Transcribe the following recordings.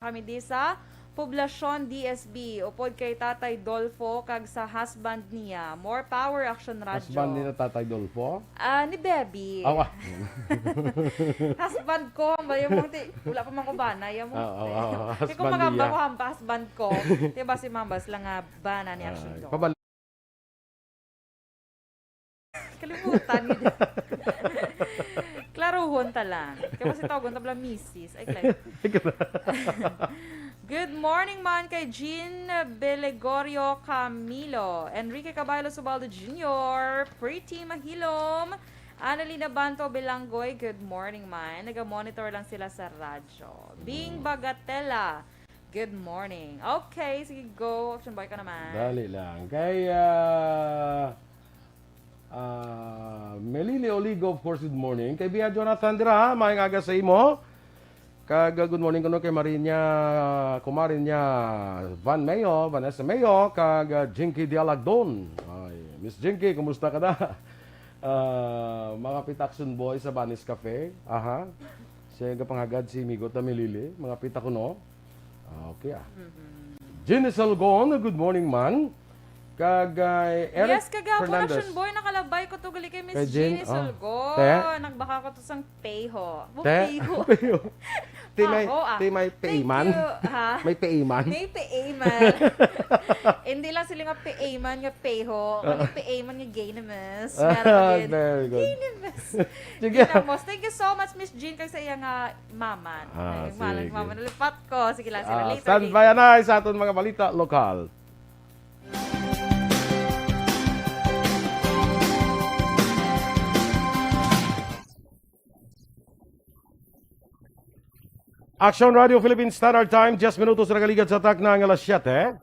kami di sa Poblasyon DSB. Upod kay Tatay Dolfo kag sa husband niya. More power, Aksyon Radyo. Husband ni na Tatay Dolfo? Ni Bebby. Awa. Husband ko, wala pa man ko bana. Kaya kung Husband magamba niya. ko ang husband ko, diba si Mambas lang nga bana ni Aksyon do. Kalimutan ni Klaruhon ta lang. Kaya kasi tawagon tabla misis. Ay, Good morning man kay Jean Belegorio Camilo, Enrique Caballo Subaldo Jr., Pretty Mahilom, Annalina Banto Bilanggoy, good morning man. Naga-monitor lang sila sa radyo. Bing Bagatella, good morning. Okay, sige go. Action boy ka naman. Dali lang. Kay Melili Oligo, of course, good morning. Kay Bia Jonathan Dira, maayong aga sa imo. Kag good morning kuno kay Marinya, kumarin niya Van Mayo, Vanessa Mayo, kag Jinky Dialagdon. Ay, Miss Jinky, kumusta ka na? Mga pitakson boy sa Banis Cafe. Aha. Siya panghagad si Migot na Melili, mga pita kuno. Okay ah. Jenisel Gon, good morning man. Kag Eric Yes, kagapon Fernandez. Action Boy, nakalabay ko to gali kay Miss Kay Jean, Jeannie Sulgo. Te? Nagbaka ko to sang payho. Te? Ti may payman? Ha? May payman? May payman. Hindi lang sila nga payman nga payho. May payman nga gaynamas. Very good. Gaynamas. Sige. Gaynamas. Thank you so much, Miss Jean, kag sa iya nga maman. Sige. Maman. Nalipat ko. Sige lang sila. Later. Stand by na sa aton mga balita lokal. Aksyon Radio Philippine Standard Time, 10 minutos na kaligad sa tak ng alas 7.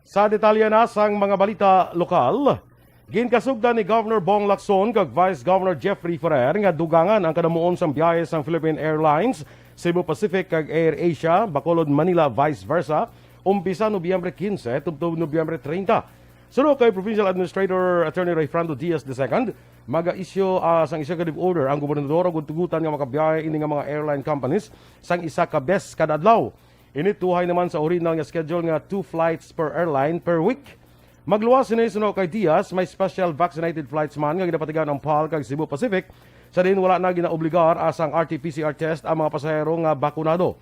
Sa detalye na sang mga balita lokal, ginkasugdan ni Governor Bong Lacson kag Vice Governor Jeffrey Ferrer nga dugangan ang kanamuon sang biyahe sang Philippine Airlines, Cebu Pacific kag Air Asia, Bacolod Manila vice versa, umpisa Nobyembre 15 tubtob Nobyembre 30. Sunod kay Provincial Administrator Attorney Rayfrando Diaz II, mag-isyo sang executive order ang gobernador ug tugutan nga makabiyahe ini nga mga airline companies sang isa ka bes kada adlaw. Inituhay naman sa original nga schedule nga 2 flights per airline per week. Magluwas ni sunod kay Diaz, may special vaccinated flights man nga ginapatigan ang PAL kag Cebu Pacific. Sa din wala na ginaobligar asang RT-PCR test ang mga pasahero nga bakunado.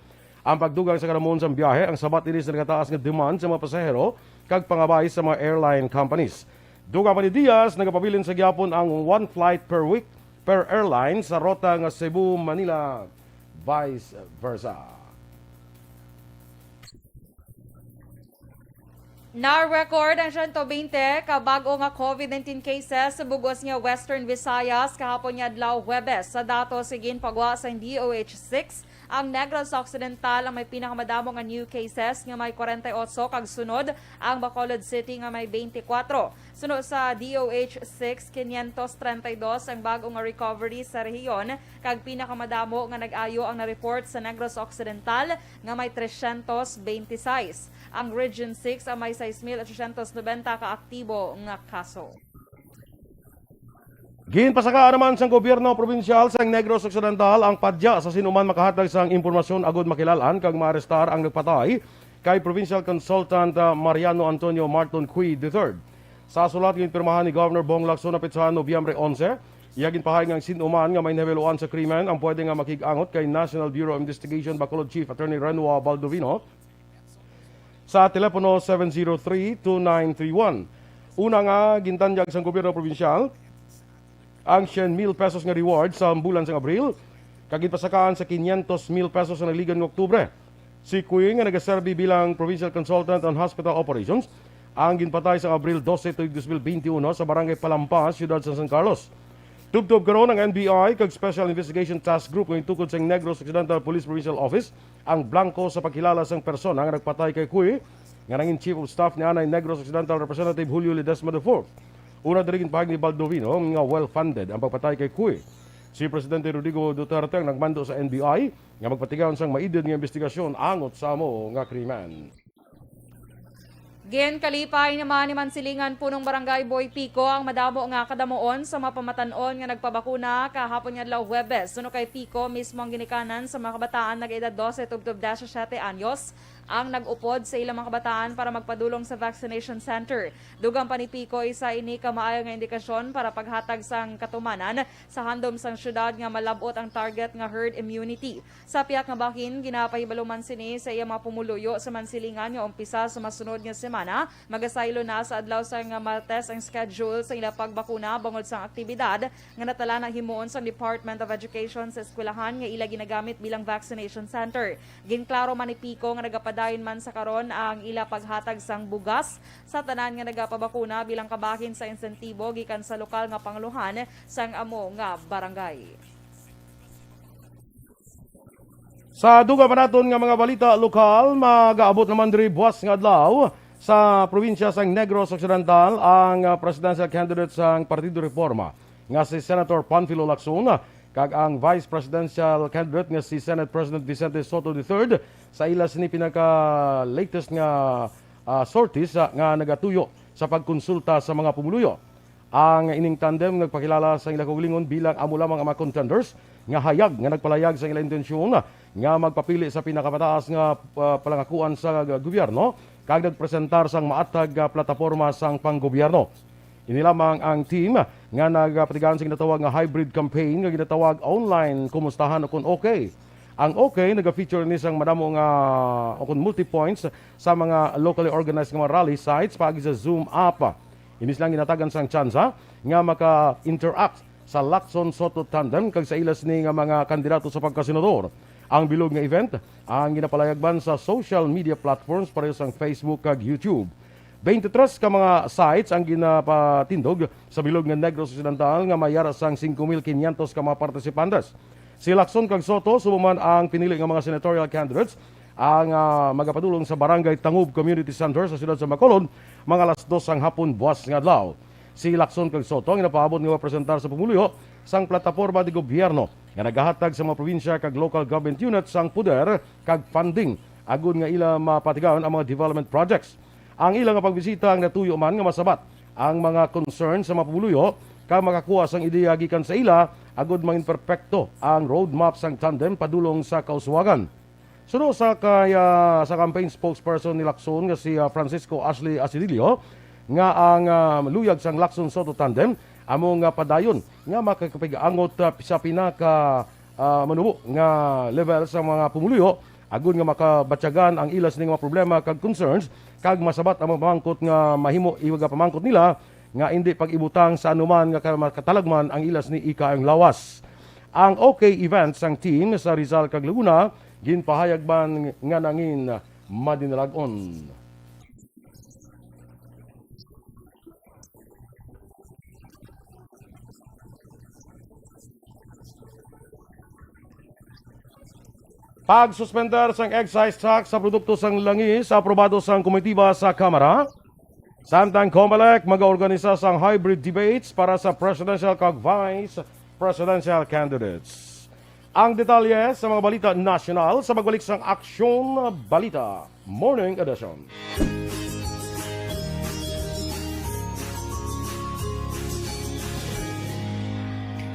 Ang pagdugang sa kanamuon sang biyahe ang sabat ini sa nagataas nga demand sa mga pasahero kag pangabay sa mga airline companies. Dugang pa ni Diaz, nagapabilin sa gyapon ang 1 flight per week per airline sa rota nga Cebu, Manila, vice versa. Na-record ang 120 kabago nga COVID-19 cases sa bugos nga Western Visayas kahapon nga adlaw Huwebes. Sa dato sigin pagwa sa DOH-6 ang Negros Occidental ang may pinakamadamo nga new cases nga may 48 kag sunod ang Bacolod City nga may 24. Sunod sa DOH-6 532 ang bago nga recovery sa rehiyon kag pinakamadamo nga nag-ayo ang na-report sa Negros Occidental nga may 326. Ang Region 6 ang may 6,890 ka aktibo nga kaso. Ginpasaka naman sa gobyerno probinsyal sa Negros Occidental ang padya sa sinuman makahatag sang impormasyon agud makilalan kag maarestar ang nagpatay kay Provincial Consultant Mariano Antonio Marton Cui III. Sa sulat ginpirmahan ni Governor Bong Lacson napit sa Nobyembre 11, iya ginpahay nga sinuman nga may nahibeluan sa krimen ang pwede nga makig-angot kay National Bureau of Investigation Bacolod Chief Attorney Renua Baldovino sa telepono 703-2931. Una nga gintanjag sa gobyerno probinsyal ang 100,000 pesos nga reward sa bulan sa Abril, kag ginpasakaan sa 500,000 pesos sa naligan ng Oktubre. Si Cui nga nagaserbi bilang Provincial Consultant on Hospital Operations ang ginpatay sa Abril 12, 2021 sa Barangay Palampas, Ciudad San Carlos. Tubtob karon ang NBI kag Special Investigation Task Group ng tukod sa Negros Occidental Police Provincial Office ang blanco sa pagkilala sang persona nga nagpatay kay Cui nga nangin Chief of Staff ni Anay Negros Occidental Representative Julio Ledesma IV. Una dirigin pahag ni Baldovino nga well-funded ang pagpatay kay Cui. Si Presidente Rodrigo Duterte ang nagmando sa NBI nga magpatigayon sang maidid nga investigasyon angot sa amo nga krimen. Gen kalipay naman ni Mansilingan punong barangay Boy Pico ang madamo nga kadamuon sa mapamatanon nga nagpabakuna kahapon nga adlaw Huwebes. Suno kay Pico mismo ang ginikanan sa mga kabataan nag-edad 12 tubtob 17 anyos ang nag-upod sa ilang mga kabataan para magpadulong sa vaccination center. Dugang pa ni Pico isa ini kamaayo nga indikasyon para paghatag sang katumanan sa handom sang syudad nga malabot ang target nga herd immunity. Sa piyak nga bahin ginapahibaluman sini sa iya mga pumuluyo sa Mansilingan nga umpisa sa masunod nga semana magasaylo na sa adlaw sa nga maltes ang schedule sa ila pagbakuna bangod sang aktibidad nga natala na himuon sa Department of Education sa eskwelahan nga ila ginagamit bilang vaccination center. Ginklaro man ni Pico nga nagapadayon man sa karon ang ila paghatag sang bugas sa tanan nga nagapabakuna bilang kabahin sa insentibo gikan sa lokal nga panguluhan sang amo nga barangay. Sa duga pa naton nga mga balita lokal, mag-aabot naman diri buwas nga adlaw sa probinsya sang Negros Occidental ang presidential candidate sang Partido Reforma nga si Senator Panfilo Lacson kag ang vice presidential candidate nga si Senate President Vicente Soto III sa ila sini pinaka-latest nga sorties nga nagatuyo sa pagkonsulta sa mga pumuluyo. Ang ining tandem nagpakilala sa ila kaugalingon bilang amo lamang ang mga contenders nga hayag nga nagpalayag sa ila intensyon nga magpapili sa pinakamataas nga palangakuan sa gobyerno kag nagpresentar sang maatag plataporma sang panggobyerno. Ini lamang ang team nga nagpatigaan sa ginatawag nga hybrid campaign nga ginatawag online kumustahan kung okay. Ang okay naga-feature ni sang madamo nga kung multi-points sa mga locally organized nga rally sites pagi sa Zoom app. Inis lang ginatagan sang tsansa nga maka-interact sa Lacson Soto tandem kag sa ilas ni nga mga kandidato sa pagkasenador. Ang bilog nga event ang ginapalayagban sa social media platforms pareho sang Facebook kag YouTube. 23 ka mga sites ang ginapatindog sa bilog nga Negros Occidental nga mayara sang 5,500 ka mga partisipantes. Si Lacson kag Soto sumuman ang pinili nga mga senatorial candidates ang magapadulong sa Barangay Tangub Community Center sa siyudad sa Bacolod mga alas 2 ang hapon buwas nga adlaw. Si Lacson kag Soto ang napaabot nga presentar sa pumuluyo sang plataporma de gobyerno nga nagahatag sa mga probinsya kag local government units sang puder kag funding agud nga ila mapatigaon ang mga development projects. Ang ilang pagbisita ang natuyo man nga masabat ang mga concern sa mga pumuluyo kag makakuha sang ideya gikan sa ila agud mangin perpekto ang roadmap sang tandem padulong sa kauswagan. Suno sa campaign spokesperson ni Lacson nga si Francisco Ashley Asidilio nga ang luyag sang Lacson Soto tandem among padayon nga makakapigangot sa pinaka manubo nga level sa mga pumuluyo agud nga makabatyagan ang ilas ning mga problema kag concerns kag masabat ang mga pamangkot nga mahimo iwaga pamangkot nila nga hindi pag-ibutang sa anuman nga katalagman ang ilas ni Ika ang lawas. Ang okay events sang team sa Rizal kag Laguna ginpahayag ban nga nangin madinalagon. Pagsuspender sang excise tax sa produkto sang langis aprobado sang komitiba sa Kamara. Samtang COMELEC mag-organisa sang hybrid debates para sa presidential kag vice presidential candidates. Ang detalye sa mga balita nasyonal sa pagbalik sang Aksyon Balita Morning Edition.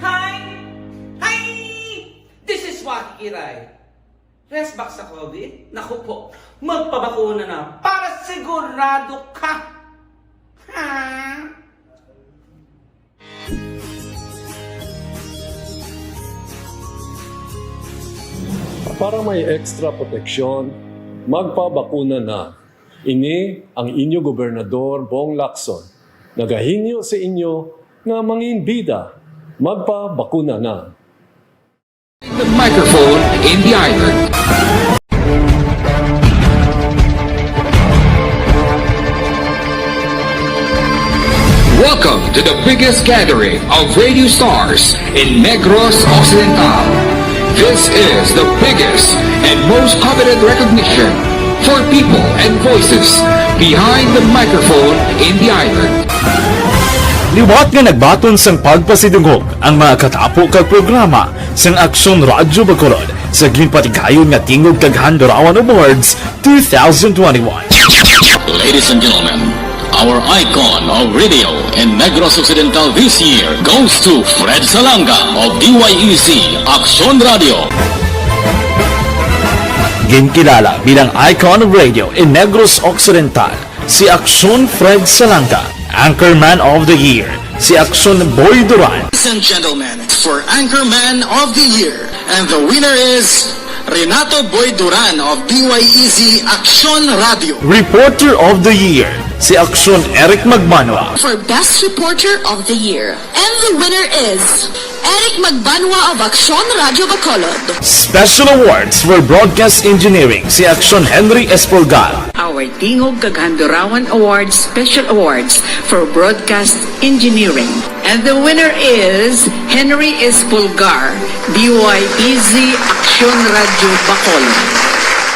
Hi! Hi! This is Waki Kiray. Rest back sa COVID? Naku po, magpabakuna na para sigurado ka! Ha? Para may extra proteksyon, magpabakuna na. Ini ang inyo gobernador Bong Lacson. Nagahinyo sa inyo nga manginbida. Magpabakuna na. The microphone in the island. Welcome to the biggest gathering of radio stars in Negros Occidental. This is the biggest and most coveted recognition for people and voices behind the microphone in the island. Liwat nga nagbaton sang pagpasidungog ang mga katapo kag programa sang Aksyon Radyo Bacolod sa ginpatigayon nga tingog kag Handurawan Awards 2021. Ladies and gentlemen, our icon of radio in Negros Occidental this year goes to Fred Salanga of DYEC Aksyon Radio. Ginkilala bilang icon of radio in Negros Occidental, si Aksyon Fred Salanga. Anchorman of the Year, si Aksyon Boy Duran. Ladies and gentlemen, for Anchorman of the Year, and the winner is Renato Boy Duran of DYEC Aksyon Radio. Reporter of the Year, si Aksyon Eric Magmanwa. For Best Reporter of the Year. And the winner is Eric Magbanwa of Aksyon Radio Bacolod. Special awards for broadcast engineering, si Aksyon Henry Espolgar. Our Tingog Kaghandurawan Awards Special Awards for Broadcast Engineering. And the winner is Henry Espolgar, DYEZ Aksyon Radio Bacolod.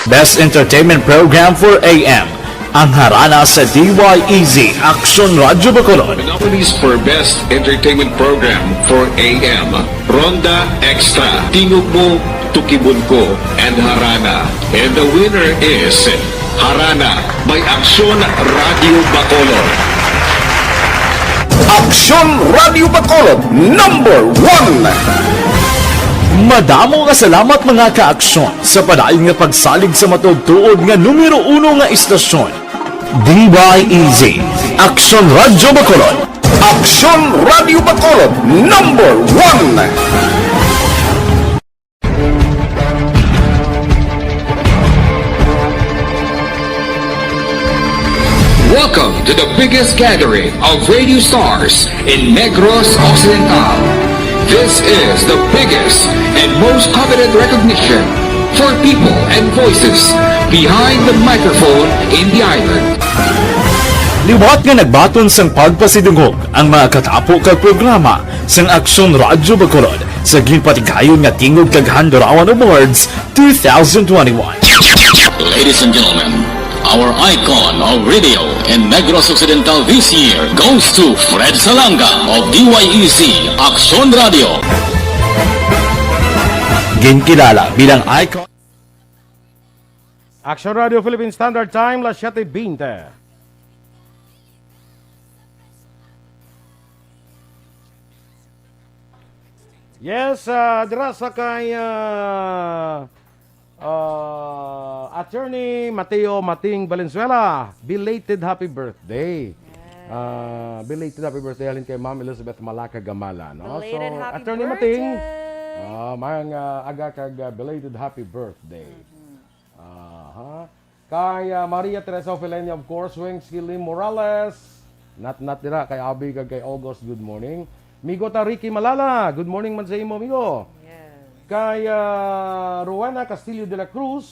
Best entertainment program for AM, ang harana sa DYEZ Aksyon Radio Bacolod. Monopolies for Best Entertainment Program for AM, Ronda Extra, Tingog Mo, Tukibon Ko, and Harana. And the winner is Harana by Aksyon Radio Bacolod. Aksyon Radio Bacolod, #1. Madamo nga salamat mga ka-aksyon sa padayon nga pagsalig sa matugtuod nga numero 1 nga istasyon. DYEZ Aksyon Radio Bacolod. Aksyon Radio Bacolod, #1. Welcome to the biggest gathering of radio stars in Negros Occidental. This is the biggest and most coveted recognition for people and voices behind the microphone in the island. Liwat nga nagbaton sang pagpasidungog ang mga katapo kag programa sang Aksyon Radio Bacolod sa ginpatigayon nga Tingog Kaghandurawan Awards 2021. Ladies and gentlemen, our icon of radio in Negros Occidental this year goes to Fred Salanga of DYEC Aksyon Radio. Ginkilala bilang icon Aksyon Radio Philippine Standard Time, 7:20. Yes, dira sa kay Attorney Mateo Mating Valenzuela, belated happy birthday. Belated happy birthday halin kay Ma'am Elizabeth Malaka Gamala, no? Belated so happy Attorney birthday. Mating, mga aga kag belated happy birthday. Kay Maria Teresa Ofelenia, of course, Weng Skilly Morales, not dira kay Abi kag kay August, good morning. Migo ta Ricky Malala, good morning man sa imo, migo. Kay Rowena Castillo de la Cruz,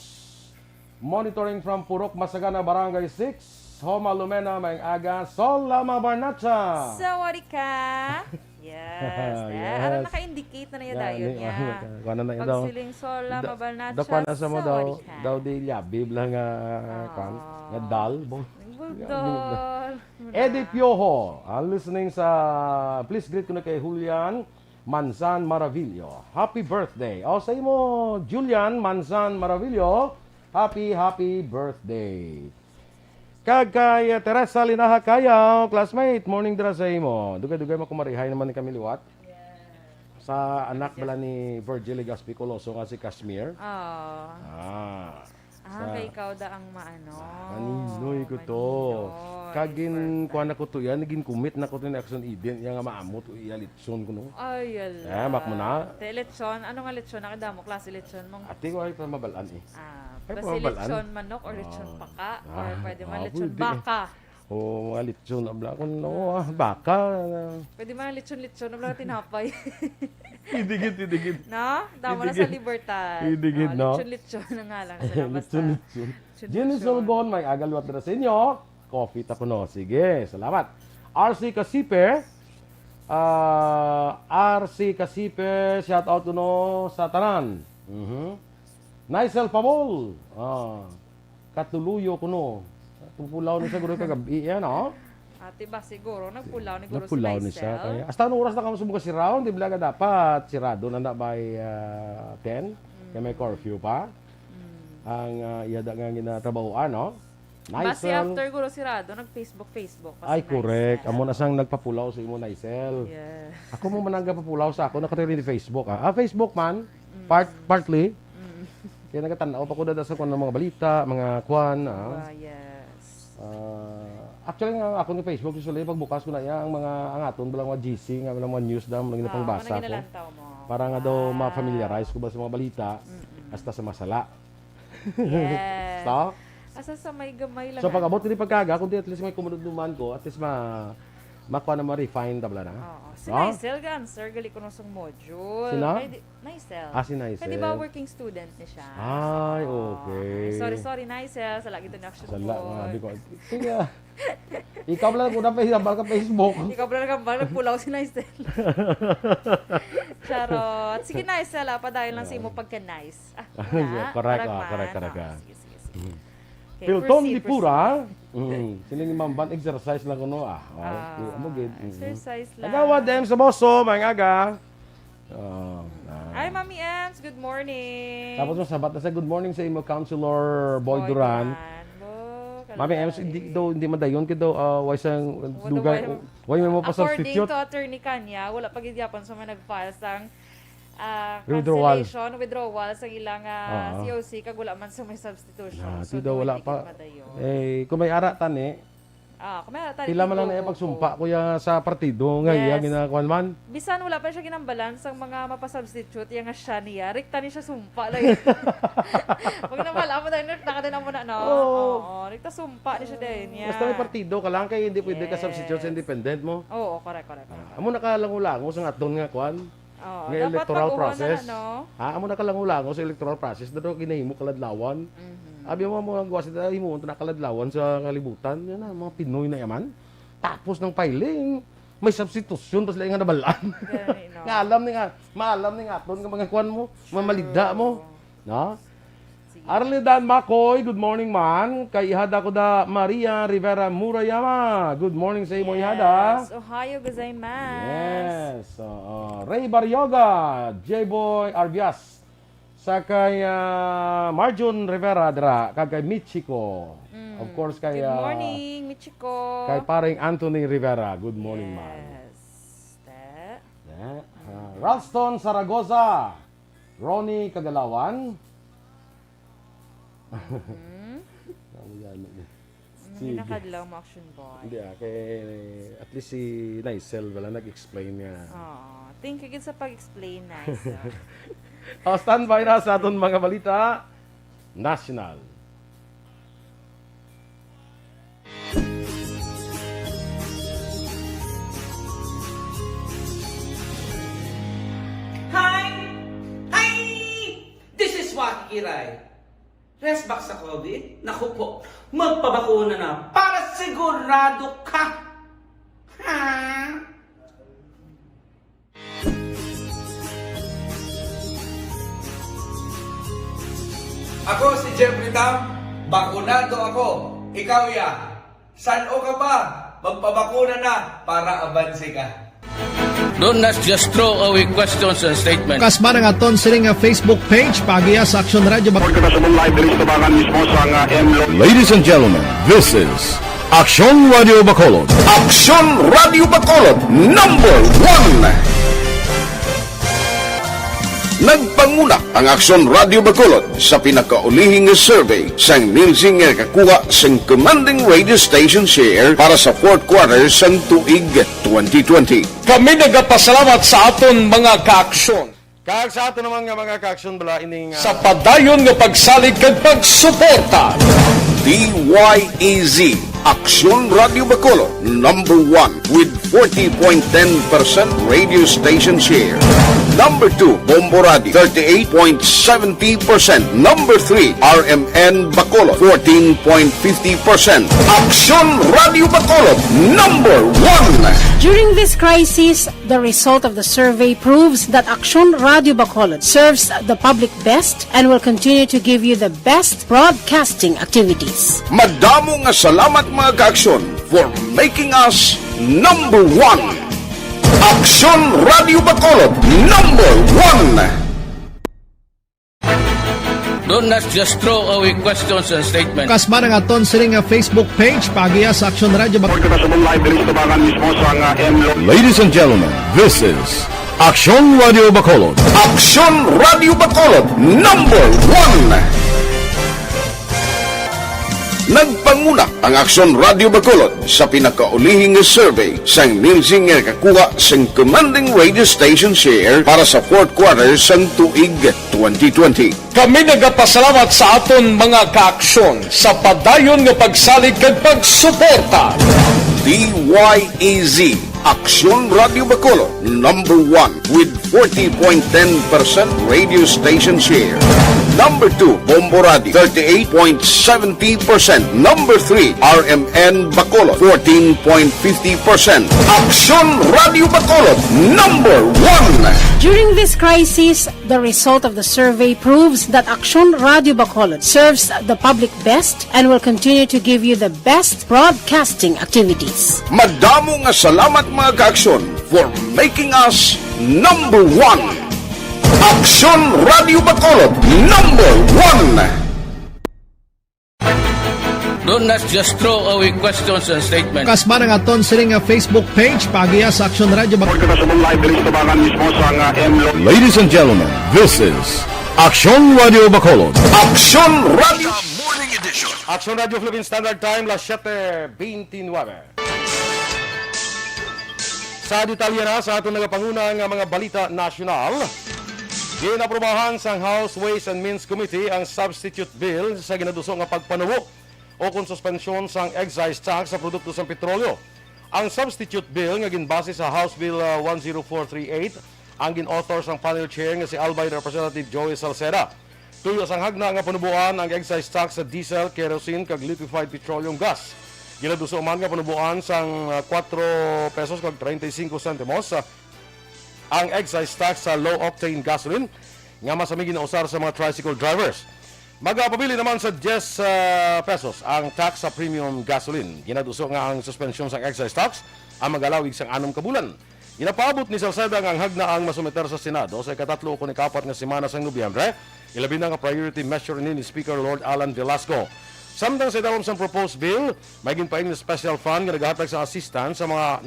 monitoring from Purok Masagana, Barangay 6, Homa Lumena, Maing Aga, Sol Lama Barnacha. Sawari ka. Yes. Ano naka-indicate na niya dayon niya. Kuha na daw. Pagsiling Sol Lama Barnacha. Dapan asa mo daw di labib lang nga nga dal. Budol. Eddie Piojo, listening sa, please greet ko na kay Julian Manzan Maravillo. Happy birthday. O sa imo, Julian Manzan Maravillo, happy birthday. Kag kay Teresa Linaha Kayaw, classmate, morning dira sa imo. Dugay-dugay mo kumarihay naman ni kami liwat. Sa anak bala ni Virgil Gaspicoloso nga si Kashmir. Kay ikaw da ang maano. Maninoy ko to. Kagin kuha na ko to yan, naging commit na ko to na action event, yan nga maamot, iyalitson ko no. Ay, yala. Mak mo na. Lechon, ano nga lechon? Nakada mo, klase lechon mong? Ate ko ay pa mabalaan eh. Ay, Basta pamabalaan. lechon manok or lechon paka? Or pwede man lechon baka? O mga lechon, abla ko no, baka. Pwede man lechon-lechon, abla tinapay. Idigid. No? Dama na sa Libertad. Idigid, no? Lechon-lechon na nga lang sila. Basta. Lechon. Jenny Solgon, may agaliwat na sa inyo. Coffee tako no. Sige, salamat. RC Kasipe, shout out to no sa tanan. Naisel Pamol, katuluyo ko no. Pupulaw ni siguro kagabi yan, no? Ate ba siguro, nagpulaw ni Guru Nagpulaw ni siya. Kaya, hasta anong oras na kamo sumuga si Round? Di ba dapat sirado na by 10? Kaya may curfew pa. Ang iyada nga ginatrabahoan, no? Basi Naisel. after guro sirado, nag-Facebook. Ay, correct. Amo na sang nagpapulaw sa imo, Naisel. Yeah. Ako mo man ang papulaw sa ako, nakatiri ni Facebook. Facebook man, partly. Kaya nagatanaw pa ko na sa kung mga balita, mga kwan. Yes. Actually, nga ako ni Facebook, usually, pagbukas ko na ang mga angaton, balang mga GC, nga mga news na, mga pang-basa ko. Para nga daw ma-familiarize ko ba sa mga balita, hasta sa masala. Yes. So, Asa sa may gamay lang. so pag-abot ni pagkaga, kung di at least may kumunod naman ko, at least makuha na ma-refine tabla na. Oo. Si Naisel ka, answer, gali ko nung module. Sino? Naisel. Si Naisel. Kaya di ba working student ni siya? Ay, okay. Sorry, Naisel. Sa lagi ito na action Sala nga, di ko. Sige. Ikaw lang kung napahirabal ka Facebook. Ikaw pala nagkambal, nagpulaw si Naisel. Charot. Sige, Naisel, padayon lang sa imo pagka-nice. Correct. Sige. Okay, Pilton proceed. di pura. Sining mamban exercise lang kuno Exercise lang. Agawa dem sa boso, mangaga. Hi, Mami Ems. Good morning. Tapos mo sabat na sa good morning sa imo Councilor Boy Duran. Mami Ems, hindi madayon kid why sang dugay. Why mo pa According substitute? to Attorney Kanya, wala pa gid yapon sa mga nag-file sang Withdrawal. withdrawal sa ilang COC kag wala man sa may substitution. Ti daw wala pa. Madayon. Kung may ara tani, pila man lang na pagsumpa kuya sa partido nga iya ginakuan man. Bisan wala pa siya ginambalan sang mga mapasubstitute yang nga siya niya. Rikta ni siya sumpa lang. Pag nawala mo tayo, nakadala mo na, no? Oo. Rikta sumpa ni siya din. Yeah. Basta may partido ka lang kay hindi pwede ka substitute sa independent mo. Oo, correct. Amo nakalangulango sa aton nga kuan. Oo, Nga dapat electoral pag-uwan process. na, no? Amo nakalangulango sa electoral process dado ginahimo kaladlawan. Abi mo mga gawasi ta himo na kaladlawan sa kalibutan. Yan na mga Pinoy na yaman. Tapos ng filing, may substitution tapos lang nga nabalaan. Nga maalam ni nga aton nga mga kuan mo, mamalida mo. No? Arlidan Makoy, good morning man. Kay ihada ko da Maria Rivera Murayama. Good morning sa imo ihada. Yes, Ohio gozaimasu. Yes. Ray Baryoga, J-Boy Arbias. Sa kay Marjun Rivera dra kag kay Michiko. Of course kay Good morning, Michiko. kay paring Anthony Rivera. Good morning man. Yes. Ralston Zaragoza. Ronnie Kagalawan. Hindi nakadlaw mo action boy. Hindi kay at least si Naisel wala nag-explain nga. Thank you sa pag-explain, nice. Standby na sa aton mga balita national. Hi! This is Waki Kiray. Rest back sa COVID? Naku po, magpabakuna na para sigurado ka! Ha? Ako si Jeffrey Tam, bakunado ako. Ikaw ya, saan o ka ba? Magpabakuna na para abansi ka. Do not just throw away questions and statements. Kasbara nga ton siring nga Facebook page pagiya sa Aksyon Radio. Ladies and gentlemen, this is Aksyon Radio Bacolod. Aksyon Radio Bacolod, number 1. Nagpanguna ang Aksyon Radio Bacolod sa pinakaulihing survey sang Nielsen nga kakuha sang commanding radio station share para sa fourth quarter sang tuig 2020. Kami nagapasalamat sa aton mga kaaksyon. Kag sa ato naman nga mga ka-action bala ining Sa padayon nga pagsalig kag pagsuporta. DYEZ, Aksyon Radio Bacolod, number 1 with 40.10% radio station share. Number 2, Bombo Radio, 38.70%. Number 3, RMN Bacolod, 14.50%. Aksyon Radio Bacolod, number 1. During this crisis, the result of the survey proves that Aksyon Radio Bacolod serves the public best and will continue to give you the best broadcasting activities. Madamo nga salamat mga ka-aksyon for making us number 1. Aksyon Radio Bacolod, number 1. Don't not just throw away questions and statements. Kasma ng aton siling Facebook page pagiya sa Aksyon Radio Bacolod. Ladies and gentlemen, this is Aksyon Radio Bacolod. Aksyon Radio Bacolod number 1. Nagpanguna ang Aksyon Radio Bacolod sa pinakaulihing survey sa ninsing nga kakuha sa commanding radio station share para sa fourth quarter sa tuig 2020. Kami nagapasalamat sa aton mga kaaksyon sa padayon nga pagsalig kag pagsuporta. DYEZ Aksyon Radio Bacolod number 1 with 40.10% radio station share. Number 2, Bombo Radio, 38.70%. Number 3, RMN Bacolod, 14.50%. Aksyon Radio Bacolod, number 1. During this crisis, the result of the survey proves that Aksyon Radio Bacolod serves the public best and will continue to give you the best broadcasting activities. Madamo nga salamat mga kaaksyon for making us number 1. Aksyon Radio Bacolod, number 1. Don't not just throw away questions and statements. Kasma ng aton siling Facebook page pagiya sa Aksyon Radio Bacolod. Ladies and gentlemen, this is Aksyon Radio Bacolod. Aksyon Radio Morning Edition. Aksyon Radio Philippine Standard Time, las 7:29. Sa detalye na sa aton nagapanguna nga mga balita nasyonal, ginaprubahan sa House Ways and Means Committee ang substitute bill sa ginaduso nga pagpanubo o kung suspensyon sang excise tax sa produkto sang petrolyo. Ang substitute bill nga ginbase sa House Bill 10438 ang gin-author sang panel chair nga si Albay Representative Joey Salceda. Tuyo sang hagna nga panubuan ang excise tax sa diesel, kerosene kag liquefied petroleum gas. Ginaduso man nga panubuan sang 4 pesos kag 35 centimos ang excise tax sa low-octane gasoline nga masami ginausar sa mga tricycle drivers. Magpabili naman sa 10 pesos ang tax sa premium gasoline. Ginaduso nga ang suspension sa excise tax ang magalawig sang 6 kabulan. Ginapaabot ni Salceda ang hagna ang masumiter sa Senado sa ikatatlo o ikapat nga semana sa Nobyembre. Ilabi na nga priority measure ni Speaker Lord Alan Velasco. Samtang sa idawom sang proposed bill, may ginpaing na special fund nga naghatag sa assistance sa mga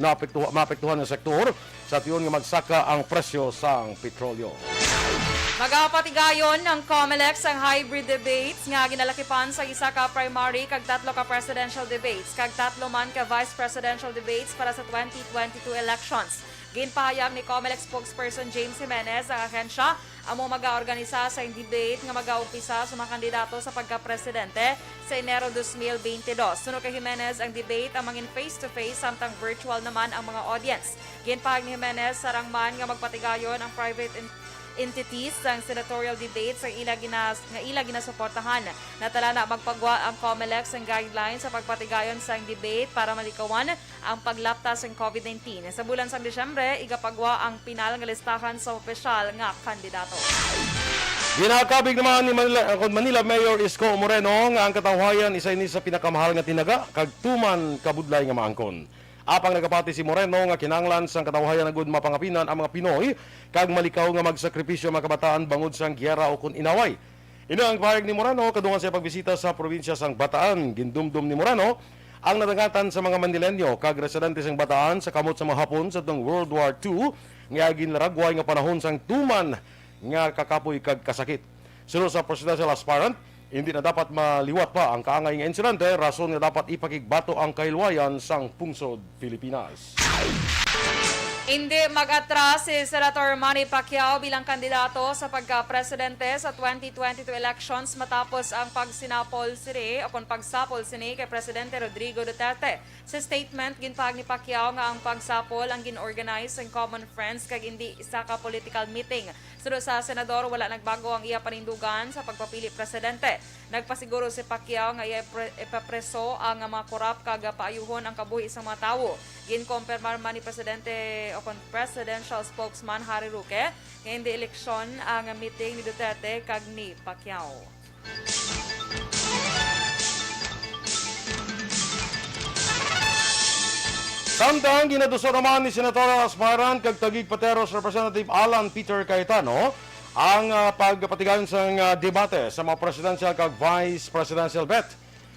maapektuhan ng sektor sa tiyon nga magsaka ang presyo sang petrolyo. Magapatigayon ng COMELEC ang hybrid debates nga ginalakipan sa isa ka primary kag 3 ka presidential debates kag 3 man ka vice presidential debates para sa 2022 elections. Ginpahayag ni COMELEC spokesperson James Jimenez ang ahensya amo mag-aorganisa sa debate nga mag-aumpisa sa mga kandidato sa pagka-presidente sa Enero 2022. Sunod kay Jimenez ang debate ang mangin face-to-face samtang virtual naman ang mga audience. Ginpahayag ni Jimenez sarang man nga magpatigayon ang private entities sang senatorial debates ang ila ginasuportahan. Natala na magpagwa ang COMELEC ang guidelines sa pagpatigayon sang debate para malikawan ang paglaptas ng COVID-19. Sa bulan sang Disyembre, igapagwa ang pinal nga listahan sa opisyal nga kandidato. Ginakabig naman ni Manila Mayor Isko Moreno nga ang katawhayan isa ini sa pinakamahal nga tinaga kag tuman kabudlay nga maangkon. Apang nagapati si Moreno nga kinanglan sang katawhayan agud mapangapinan ang mga Pinoy kag malikaw nga magsakripisyo mga kabataan bangod sang giyera o kun inaway. Ina ang pahayag ni Moreno kadungan sa pagbisita sa probinsya sang Bataan. Gindumdum ni Moreno ang nadangatan sa mga Manilenyo kag residente sang Bataan sa kamot sa mga Hapon sa tong World War II nga ginlaragway nga panahon sang tuman nga kakapoy kag kasakit. Sunod sa presidential aspirant, hindi na dapat maliwat pa ang kaangay nga insidente, rason nga dapat ipakigbato ang kailwayan sang pungsod Pilipinas. Hindi mag-atras si Senator Manny Pacquiao bilang kandidato sa pagka-presidente sa 2022 elections matapos ang pagsapol sini kay Presidente Rodrigo Duterte. Sa statement, ginpahag ni Pacquiao nga ang pagsapol ang gin-organize ng Common Friends kag hindi isa ka political meeting. Sunod sa senador, wala nagbago ang iya panindugan sa pagpapili presidente. Nagpasiguro si Pacquiao nga ipapreso ang mga korap kag paayuhon ang kabuhi sa mga tawo. Ginkompirmar man ni Presidente o Presidential Spokesman Harry Roque nga hindi eleksyon ang meeting ni Duterte kag ni Pacquiao. Samtang ginaduso naman ni Senatorial Aspirant kag Taguig Pateros Representative Alan Peter Cayetano ang pagpatigayon sa debate sa mga presidential kag vice presidential bet.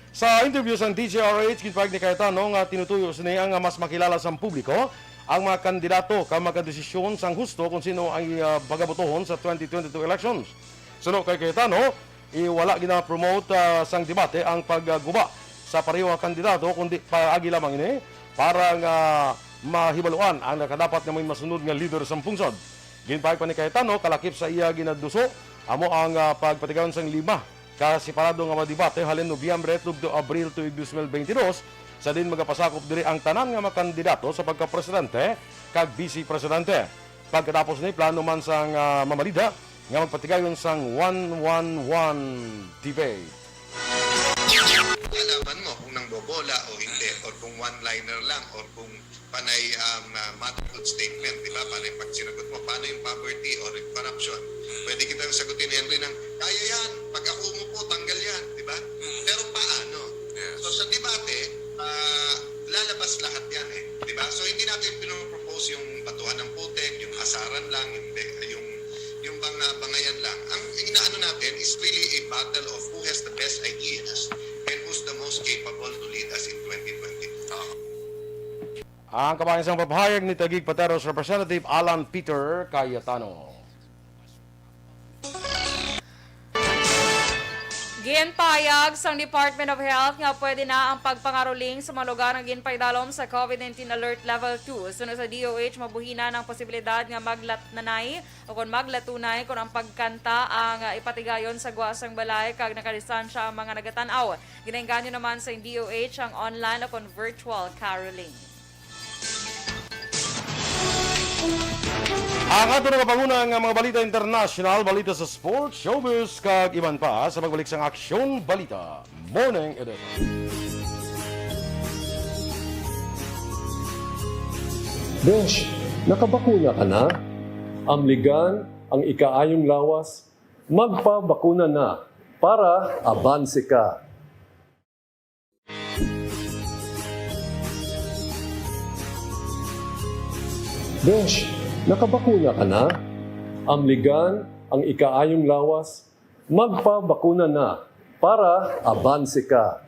Sa interview sa DZRH, ginpahig ni Cayetano nga tinutuyo sa niya nga mas makilala sa publiko ang mga kandidato ka makadesisyon sang husto kung sino ay bagabotohon sa 2022 elections. Suno kay Cayetano, wala gina-promote sang debate ang pagguba sa pareho nga kandidato kundi paagi lamang ini para nga mahibaluan ang nakadapat nga may masunod nga leader sa pungsod. Ginpahig pa ni Cayetano, kalakip sa iya ginaduso amo ang pagpatigayon sang 5 ka separado nga madebate halin Nobyembre tugdo Abril tuig 2022 sa din magapasakop diri ang tanan nga makandidato sa pagka-presidente kag vice-presidente. Pagkatapos ni plano man sang mamalida nga magpatigayon sang 1-1-1 debate. Alaman mo kung nang bobola o hindi, or kung one-liner lang, or kung panay multiple statement, di ba? Panay pag sinagot mo, paano yung poverty or yung corruption? Pwede kitang sagutin, Henry, ng kaya yan, pag ako umupo, tanggal yan, di ba? Pero paano? So sa debate, lalabas lahat yan di ba? So hindi natin pinopropose yung batuhan ng putek, yung asaran lang, yung bangayan lang. Ang inaano natin is really a battle of who has the best ideas and who's the most capable to lead us in 2022. Ang kabayan sang papahayag ni Taguig Pateros Representative Alan Peter Cayetano. Ginpayag sang Department of Health nga pwede na ang pagpangaruling sa mga lugar ng ginpaydalom sa COVID-19 Alert Level 2. Sunod sa DOH, mabuhina ng posibilidad nga maglatnanay o kung maglatunay kung ang pagkanta ang ipatigayon sa guwasang balay kag nakadistansya ang mga nagatanaw. Ginainganyo naman sa DOH ang online o kung virtual caroling. Ang ato na kapanguna ng mga balita international, balita sa sports, showbiz, kag iban pa sa pagbalik sa Aksyon Balita Morning Edition. Besh, nakabakuna ka na? Amligan ang ikaayong lawas, magpabakuna na para abanse ka. Besh, nakabakuna ka na? Amligan ang ikaayong lawas, magpabakuna na para abanse ka.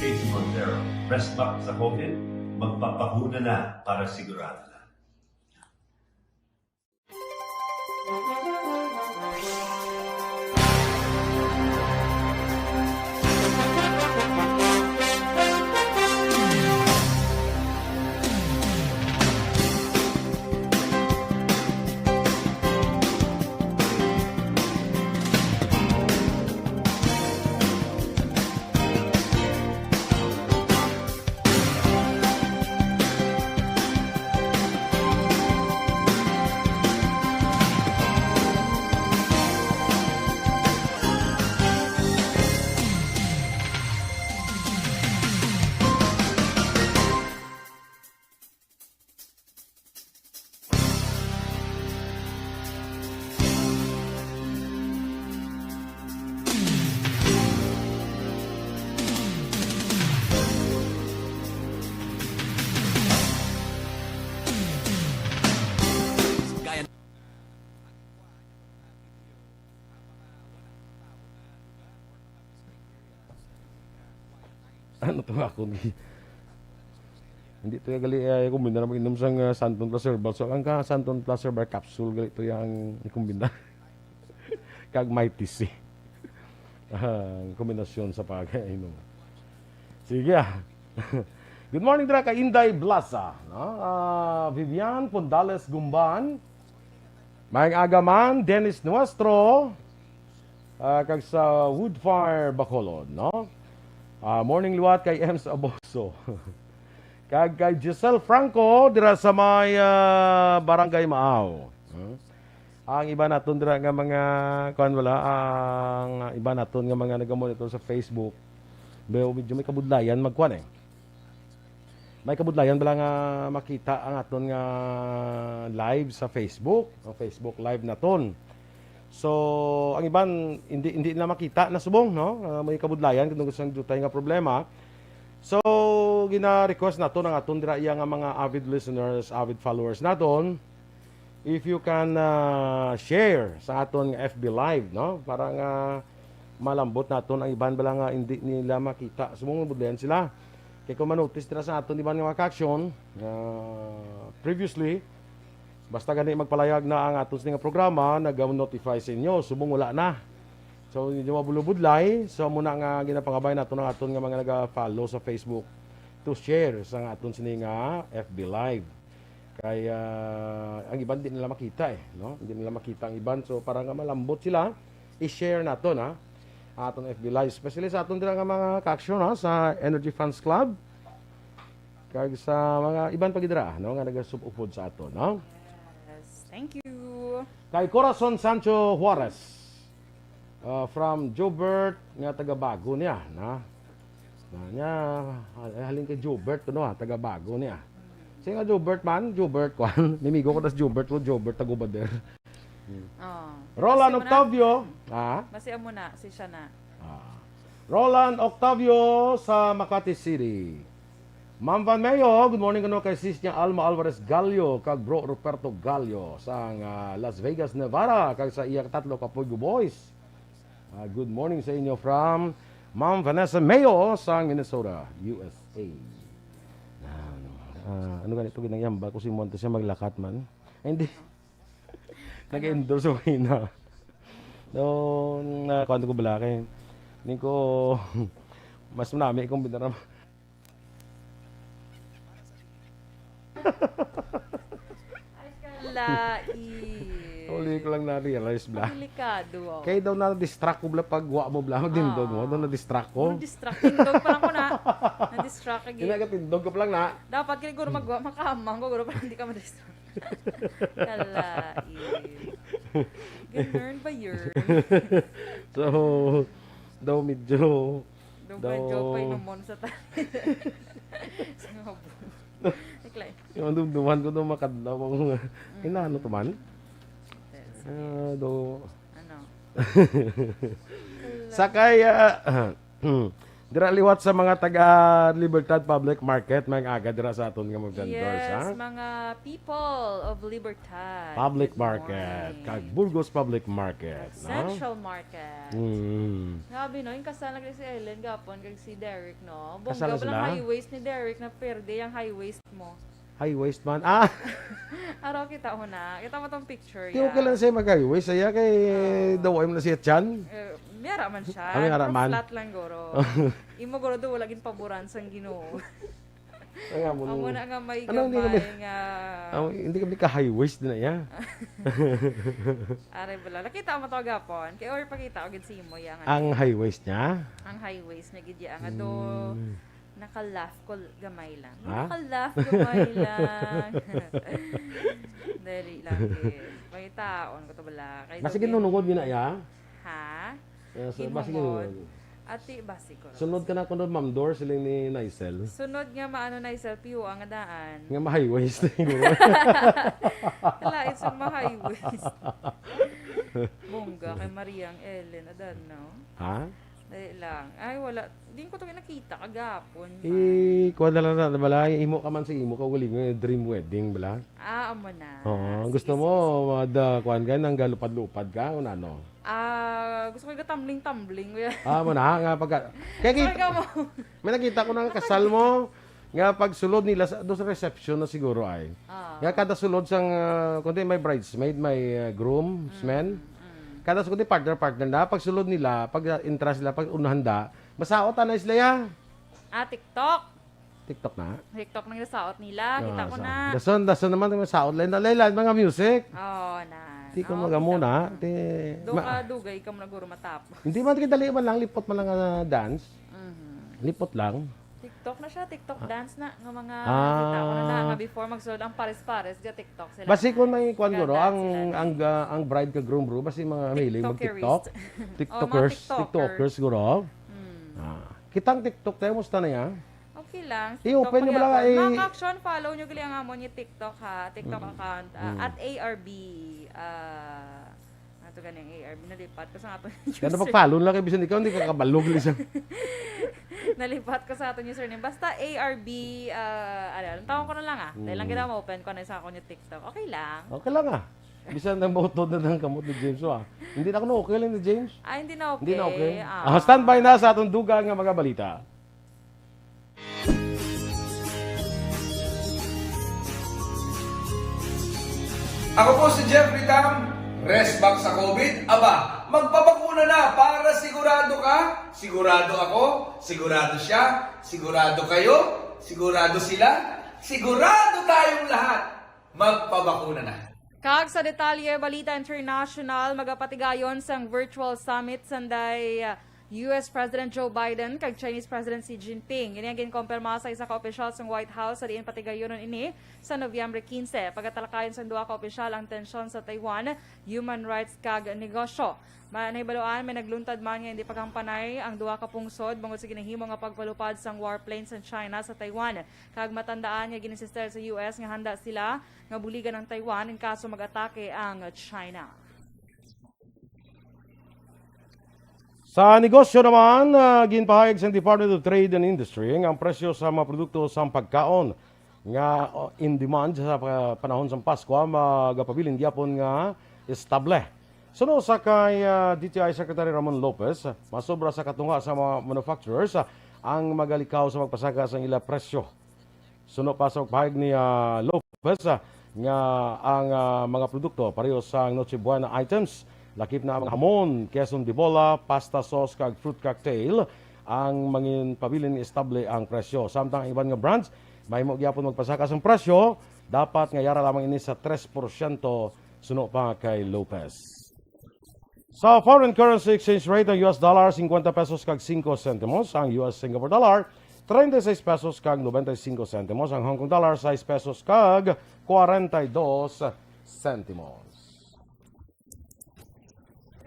Casey Montero, press back sa COVID, magpapakuna na para sigurado na. Ano to ako hindi to gali kumbinda na mag-inom sang Santon Plus Herbal. So ang ka Santon Plus Herbal capsule gali to yang ikumbinda kag Mighty C. Ang kombinasyon sa pag-inom. Sige. Good morning dira kay Inday Blaza, no? Vivian Pondales Gumban, Maing Agaman, Dennis Nuestro, kag sa Woodfire Bacolod, no? Morning liwat kay Ems Aboso. Kag kay Giselle Franco dira sa may Barangay Maaw. Ang iba naton dira nga mga kuan wala ang iba naton nga mga nagamonitor sa Facebook. Medyo may kabudlayan magkuan May kabudlayan bala nga makita ang aton nga live sa Facebook, ang Facebook live naton. So, ang iban hindi na makita na subong, no? May kabudlayan kung gusto nga problema. So, gina-request na to ng aton dira iya nga mga avid listeners, avid followers naton. If you can share sa aton nga FB Live, no? Para nga malambot naton ang iban bala nga hindi nila makita. Sumong budlen sila. Kaya kung manotice dira sa aton iban nga mga aksyon, previously, basta gani magpalayag na ang aton nga programa, nag-notify sa inyo, sumong wala na. So, hindi mabulubudlay. So, muna nga ginapangabay nato ng aton nga mga nag-follow sa Facebook to share sa aton sini nga FB Live. Kaya, ang iban hindi nila makita no? Hindi nila makita ang iban. So, para nga malambot sila, i-share nato na aton FB Live. Especially sa aton dira nga mga ka-aksyon, sa Energy Fans Club. Kaya sa mga iban pagidira, no? Nga nag-subupod sa aton, no? Yes, thank you. Kay Corazon Sancho Juarez. From Jobert nga taga-Bago niya na halin kay Jobert kuno taga-Bago niya. Sige nga Jobert man, Jobert kwan. Nimigo ko tas Jobert tagubader. Roland Octavio, Basiya mo na si siya na. Roland Octavio sa Makati City. Ma'am Van Mayo, good morning kuno kay sis niya Alma Alvarez Gallo kag bro Roberto Gallo sa Las Vegas, Nevada kag sa iya tatlo ka Pugo Boys. Good morning sa inyo from Ma'am Vanessa Mayo sa Minnesota, USA. Ano ganito ginayamba ko si Montes siya maglakat man? Hindi. Nag-endorse ako na. Noong nakuha ko balaki. Hindi ko mas marami akong binaram. Uli ko lang na-realize bla. Delikado. Kaya daw na-distract ko bla pag wa mo bla. Magdindog mo. Daw na-distract ko. Distract. Tindog pa lang ko na. Na-distract again. Tindog ko pa lang na. Dapat kiniguro magwa. Makamang ko. Guro pa hindi ka ma-distract. Kalain. Ganun ba yun? So, daw medyo... Medyo pa inumon sa tayo. Sa mga yung dumduman ko daw makadlaw ako. Ano to man? Ano? Sakay dira liwat sa mga taga Libertad Public Market mga aga dira sa aton nga mga vendors. Yes, mga people of Libertad Public Market, kag Burgos Public Market, Central Market. Sabi no, yung kasal na si Ellen gapon kag si Derek no. Bongga pa lang high waist ni Derek na perde yung high waist mo. High waist man. Araw kita ho na. Kita mo tong picture ya. Tiyo ka lang siya mag-high waist. Saya kay daway mo na siya tiyan. Miyara man siya. Miyara man. Flat lang goro. Imo goro do wala gin paboran sang Ginoo. Amo na nga may gamay nga. Hindi kami ka-high waist din na ya. Are bala. Nakita mo to gapon. Kay or pakita og gid si imo yang. Ang high waist niya? Ang high waist niya gid ya nga do. Naka-laugh ko gamay lang. Naka-laugh gamay lang. Dali lang eh. May taon ko to bala. Basta ginunungod yun na ya? Ha? Basta ginunungod. Ati basi ko. Sunod ka na kung Ma'am Dor siling ni Naisel. Sunod nga maano Naisel piyo ang daan. Nga ma-high waist. Kala it's ma-high waist. Bongga kay Mariang Ellen adan no. Ha? Dali lang. Ay wala. Hindi ko to nakita kagapon. Kuha na lang na bala. Imo ka man si imo ka uling dream wedding bala. Amo na. Oo. Gusto mo kuhan ka nang galupad-lupad ka o ano? Gusto ko tumbling-tumbling. Mo na nga pagka. Kaya may nakita ko ng kasal mo. Nga pag sulod nila sa reception na siguro ay. Nga kada sulod sang kundi may bridesmaid, may groomsmen. Kada sulod partner na pag sulod nila, pag interest nila, pag unahanda, masaot na sila ya. TikTok. TikTok na? TikTok nang nasaot nila. Kita ko na. Dason naman yung masaot. Laylan, mga music. Na. Di ko magamuna. Doon ka dugay ka mo naguro matapos. Hindi man dali man lang, lipot man lang dance. Lipot lang. TikTok na siya, TikTok dance na ng mga kita ko na nga before magsulod ang pares-pares ga TikTok sila. Basi kung may kuan guro ang bride ka groom bro basi mga mahilig mag TikTok. TikTokers guro. Kitang TikTok tayo musta na ya? Okay lang. I-open nyo ba lang Mga Aksyon, follow nyo gali ang amon yung TikTok ha. TikTok account. At ARB. ito ganing ARB. Nalipat ko sa ato Kaya napagpalon lang kay bisan ikaw, hindi ka kabalog lisang. Nalipat ko sa ato username. Basta ARB, tawag ko na lang Dahil lang kita ma-open ko na isa ako yung TikTok. Okay lang. Okay lang Bisan nang mautod na ng kamot ni James. Hindi na ako na okay lang ni James. Hindi na okay. Hindi na okay. Standby na sa atong dugang nga mga balita. Ako po si Jeffrey Tam, rest back sa COVID. Aba, magpabakuna na para sigurado ka, sigurado ako, sigurado siya, sigurado kayo, sigurado sila, sigurado tayong lahat. Magpabakuna na. Kag sa detalye, Balita International, magapatigayon sang virtual summit sanday US President Joe Biden kag Chinese President Xi Jinping. Ini ang ginkompirma sa isa ka opisyal sa White House sa diin patigayonon ini sa Nobyembre 15. Pagatalakayan sa duha ka opisyal ang tensyon sa Taiwan, human rights kag negosyo. Nahibaluan, may nagluntad man nga hindi pagkampanay ang duha ka pungsod bangod sa ginahimo nga pagpalupad sang warplanes sa China sa Taiwan. Kag matandaan nga ginisister sa US nga handa sila nga buligan ang Taiwan in kaso mag-atake ang China. Sa negosyo naman, ginpahayag sa Department of Trade and Industry ang presyo sa mga produkto sa pagkaon nga in demand sa panahon sa Pasko magapabilin gyapon nga estable. Suno sa kay DTI Secretary Ramon Lopez, masobra sa katunga sa mga manufacturers ang magalikaw sa magpasaka sa ila presyo. Suno pa sa pahayag ni Lopez nga ang mga produkto pareho sa Noche Buena items lakip na ang hamon, queson de bola, pasta sauce kag fruit cocktail ang mangin pabilin estable ang presyo. Samtang iban nga brands may mo gyapon magpasaka ang presyo, dapat nga yara lamang ini sa 3% suno pa kay Lopez. Sa foreign currency exchange rate ang US dollar 50 pesos kag 5 centimos, ang US Singapore dollar 36 pesos kag 95 centimos, ang Hong Kong dollar 6 pesos kag 42 centimos.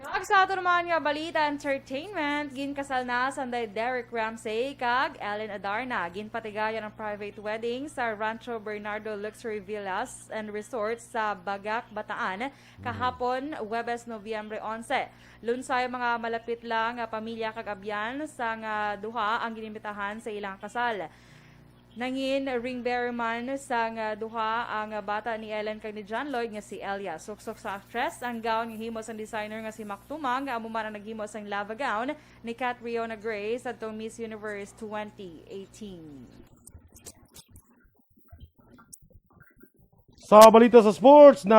Kag sa ato naman nga Balita Entertainment, ginkasal na sanday Derek Ramsey kag Ellen Adarna. Ginpatigayan ang private wedding sa Rancho Bernardo Luxury Villas and Resorts sa Bagak, Bataan kahapon Huwebes, Nobyembre 11. Lunsay mga malapit lang nga pamilya kag abyan sa nga duha ang ginimitahan sa ilang kasal. Nangin ring bearer man sa nga duha ang bata ni Ellen kag ni John Lloyd nga si Elia. Suksok sa actress ang gown nga himo sang designer nga si Mac Tumang nga amo man ang naghimo sang lava gown ni Catriona Gray sa tong Miss Universe 2018. Sa balita sa sports na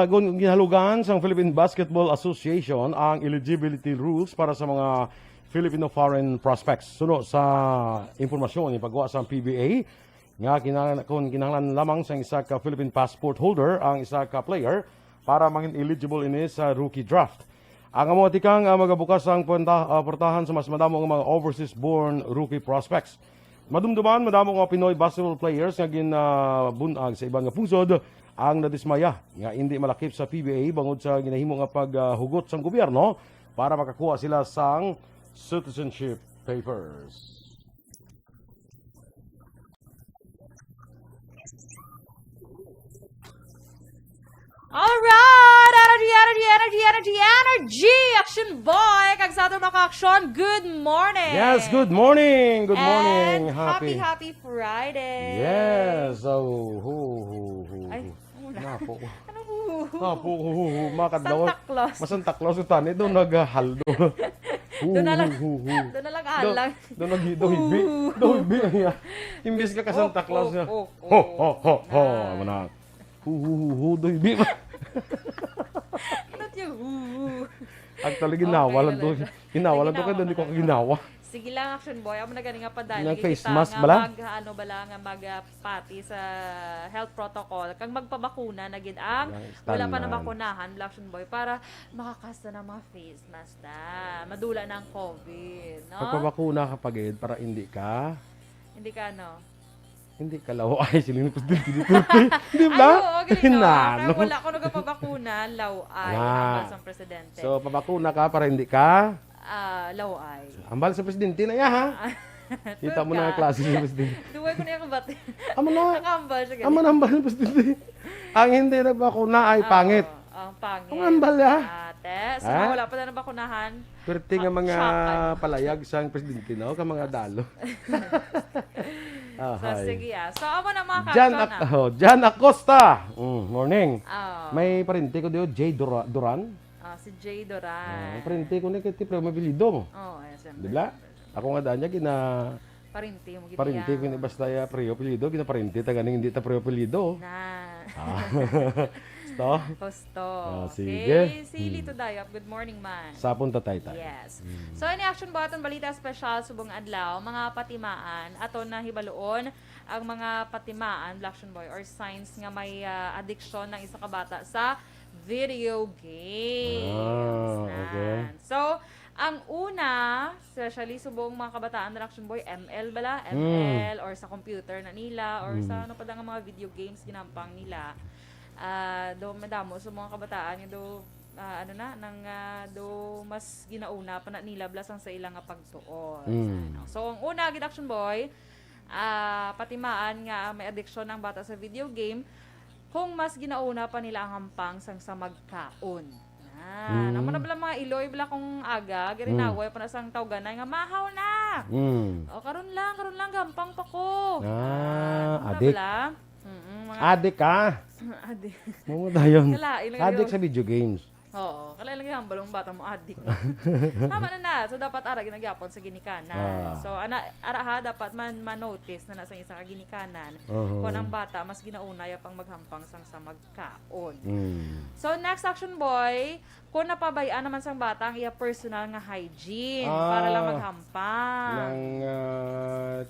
ginahalugan sa Philippine Basketball Association ang eligibility rules para sa mga Filipino foreign prospects. Suno sa impormasyon ipagawa sa PBA nga kinahanglan lamang sa isa ka Philippine passport holder ang isa ka player para maging eligible ini sa rookie draft. Ang amo tikang magabukas ang portahan sa mas madamo nga mga overseas born rookie prospects. Madumduman madamo nga Pinoy basketball players nga ginabunag sa ibang nga pusod ang nadismaya nga hindi malakip sa PBA bangod sa ginahimo nga paghugot sa gobyerno para makakuha sila sang citizenship papers. Alright! Energy! Action boy! Kag sa ato mga aksyon, good morning! Yes, good morning! Good morning! And happy Friday! Yes! Ay, Napo. Napo, makadlaw. Santa Claus. Masanta Claus ito tani doon naghaldo. Doon na lang alang. Doon naghibi. Dohibi niya. Imbis ka Santa Claus niya. Ho. Mana. Dohibi. Not yung hu. Actually ginawalan to. Ginawalan to kaya hindi ko ginawa. Sige lang, action boy. Amo na ganing nga pa dahil. Face mask bala? Magpati sa health protocol. Kang magpabakuna na gid ang wala pa na bakunahan, action boy, para makakasta na mga face mask na. Madula na ang COVID, no? Pagpabakuna ka pagid para hindi ka hindi ka law ay silin ko dito. Di ba? Hinano. Wala ko nagpabakuna, law ay ang sa presidente. So pabakuna ka para hindi ka laway. Ambal sa presidente na ya, ha? Kita mo na ang klase sa presidente. Duway ko na yung kabati. Amo na. Nakambal siya ganyan. Amo na ambal sa presidente. Ang hindi nagbakuna ay pangit. Ang pangit. Ang ambal ya. So, wala pa na nabakunahan. Perti nga mga Shock. palayag sang presidente, no? Ka mga dalo. So, sige So, amo na mga ka-aksyon Jan Acosta. Morning. Oh. May parente ko diyo, J. Duran. Si J. Duran. Parente ko ni kiti pre mabilido mo. Siyempre. Diba? Ako nga danya gina Parente mo giti. parente ko ni basta ya preo pilido, gina parente ta ganing hindi ta preo pilido. Gusto. Sige. Si Lito Dayap, good morning man. Sapon tatay ta. Yes. So, ini action button, balita special, subong adlaw, mga patimaan, ato na hibaloon, ang mga patimaan, action boy, or signs nga may addiction ng isa ka bata sa video games. Okay. So, ang una, especially subong mga kabataan na action boy, ML bala? ML, or sa computer na nila, or sa ano pa nga mga video games ginampang nila. Do madamo sa mga kabataan do do mas ginauna pa na nila blasang sa ilang nga pagtuon. So ang una gid action boy patimaan nga may addiction ng bata sa video game kung mas ginauna pa nila ang hampang sang sa magkaon. Naman na bala mga iloy bala kung aga girinaway pa na sang tawganay nga mahaw na. O karon lang gampang pa ko. Adik. Adik ka. Adik. Mo dayon. Kalain Adik sa video games. Oo, kalain lang yung balong bata mo adik. Tama na. So dapat ara ginagyapon sa ginikanan. So ara ha dapat man-notice na nasa isa ka ginikanan. Kung ang bata mas ginauna ya pang maghampang sang sa magkaon. So next action boy, kung napabayaan naman sang bata ang iya personal nga hygiene para lang maghampang. Nang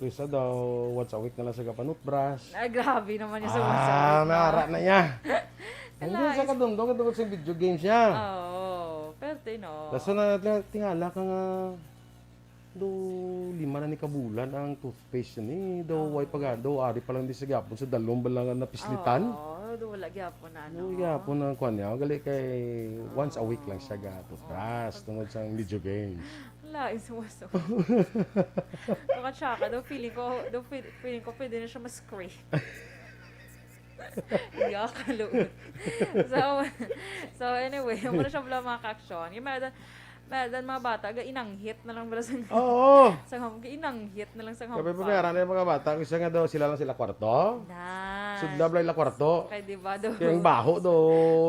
isa daw once a week na lang sa kapanutbrush. Grabe naman yung sa once a week. Nara na niya. Hindi sa kadundong sa video games niya. Pwede no. Tapos na tingala ka nga do 5 na ni kabulan ang toothpaste ni do way pagado ari pa lang di sa gapon sa dalom balangan na pislitan. Do wala gyapon na Do gyapon na kuan niya gali kay once a week lang siya ga toothbrush tungod sa video games. Wala isuwaso. Tsaka do feeling ko pwede na siya mas-scrape. Yakaluot. So anyway, yung muna siya pala mga ka-aksyon. Yung meron mga bata, inanghit na lang pala sa inanghit na lang sa hampa. Kapag pagkaran na yung mga bata, isa nga daw sila lang sila kwarto. Sudlab lang ila kwarto. Kaya diba do? Kaya yung baho do.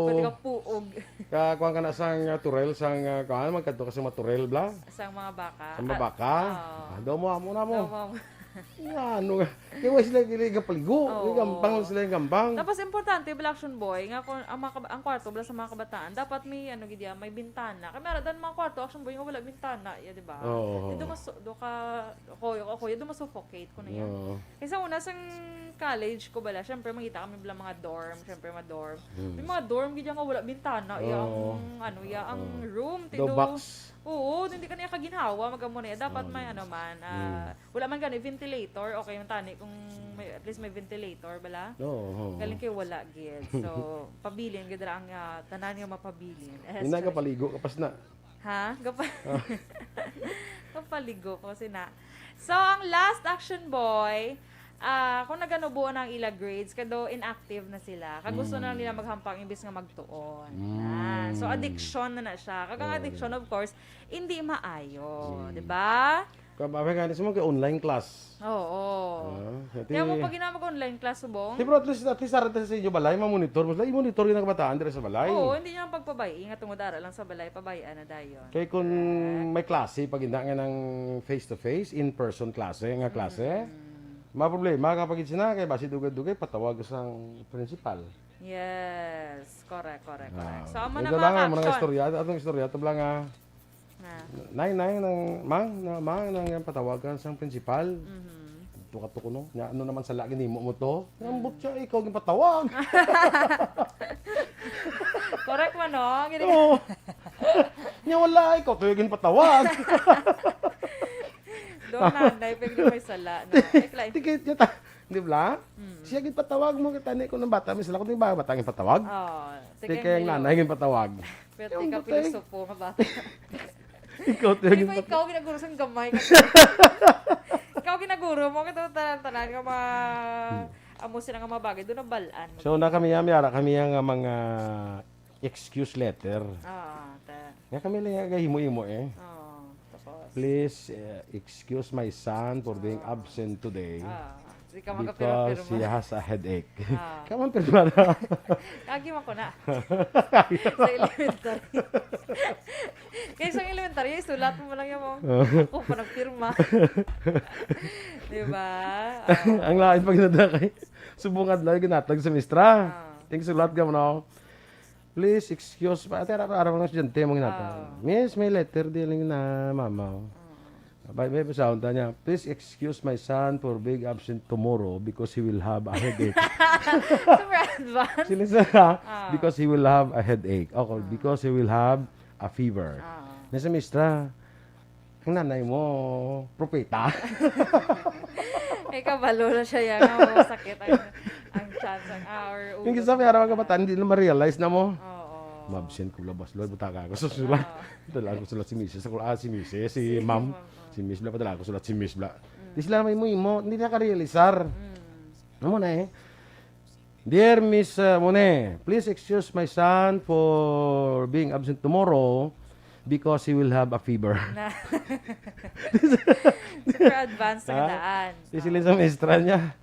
Pwede ka puog. Kuha ka na sang turel, sang kuha magkanto kasi mga turel bla. Sang mga baka. Sang mga baka. Daw mo mo. Ano nga. Kaya sila yung paligo. Gampang sila yung gampang. Tapos importante, action boy, nga kung ang kwarto bala sa mga kabataan, dapat may may bintana. Kaya meron dan mga kwarto, action boy, nga wala bintana. Ya, diba? Ako, yung masuffocate ko na yan. Kasi una, sang college ko bala, syempre makita kami bala mga dorm, syempre mga dorm. May mga dorm, gidya nga wala bintana. Ang room, tido. Box. Oo, hindi ka niya kaginhawa, magamuna yan. Dapat may wala man gano'n, ventilator, okay yung tani, kung at least may ventilator, bala? Galing kayo wala, gid. So, pabilin, gid ang tanan nga mapabilin. Hindi ka paligo, kapas na. Ha? Kapaligo ko kasi na. So, ang last action boy, kung naganubuan ang ila grades, kado inactive na sila. Kagusto na nila maghampang imbis nga magtuon. So, addiction na siya. Kagang addiction, of course, hindi maayo. Diba? Kababay ka mo kay online class. Oo. Kaya mo pag mag-online class, subong? Pero at least arata sa inyo balay, ma-monitor. Mas i-monitor yung nakabataan dire sa balay. Oo, hindi niya pagpabay. Ingat tungod lang sa balay, pabayaan na dayon. Kaya kung may klase, pag hindi nga ng face-to-face, in-person klase, nga klase, ma-problema kapag sina kay basi dugay-dugay patawag sa principal. Yes, correct. So amo na mga action. Atong istorya to lang Nay nang nang patawagan sa principal. Tuka ko no. Ano naman sa lagi nimo mo to? Ambot siya ikaw ging patawag. Correct man no. Nya wala ikaw to ging patawag. Doon nanay, pwede may sala. Tikit yata. Di ba? Siya gid patawag mo kitani ko ng bata, misala ko din ba bata ng patawag? Tikay ang nanay ng patawag. Pero tika pilosopo nga bata. Ikaw ikaw ginaguro sang gamay. Ikaw ginaguro mo kito tanan nga amo sila nga mabagay doon ang balaan. So na kami yara kami nga mga excuse letter. Nga kami lang himo-himo eh. Oh, tapos. Please excuse my son for being absent today. Di ka Because magkapirma-pirma. he has a headache. Kaman pirma na. Kagi mo ko na. Sa elementary. Kaya sa elementary, sulat mo lang yung ako pa nagpirma. Diba? Ang lain pag nadakay. Subungad lang ginatag sa mistra. Ting sulat ka mo na. Please excuse pa. Ate araw-araw ng estudyante mo ginatag. Miss, may letter din na mama. May sound niya. Please excuse my son for being absent tomorrow because he will have a headache. Super advanced. Sinisa because he will have a headache. Okay, because he will have a fever. Nasa mistra, ang nanay mo, propeta. Ay, kabalo na siya yan. Sakit ang chance ang hour. Yung sabi, araw ang kabataan, hindi na ma-realize na mo. Mabsent ko labas. Lord, butaka ako. Susulat. Padala ko sulat si Mrs. Si Mrs. Si Ma'am. Si Miss Bla. Padala ko sulat si Miss Bla. Di sila may mo. Hindi na ka-realisar. Ano mo na eh. Dear Miss Mone, please excuse my son for being absent tomorrow because he will have a fever. Super advanced ang daan. Di sila sa maestra niya.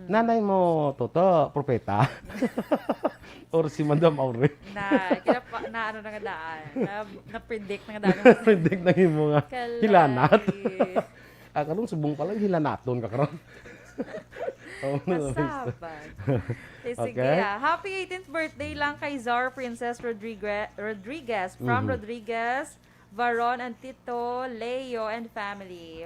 Nanay mo, toto, propeta. Or si Madam Aure. Na ano na nga daan. Na-predict na nga daan. Na-predict na yung mga hilanat. Karong subong pala, hilanaton ka karon. Masaban. Sige, happy 18th birthday lang kay Zara Princess Rodriguez from Rodriguez, Varon and Tito Leo and family.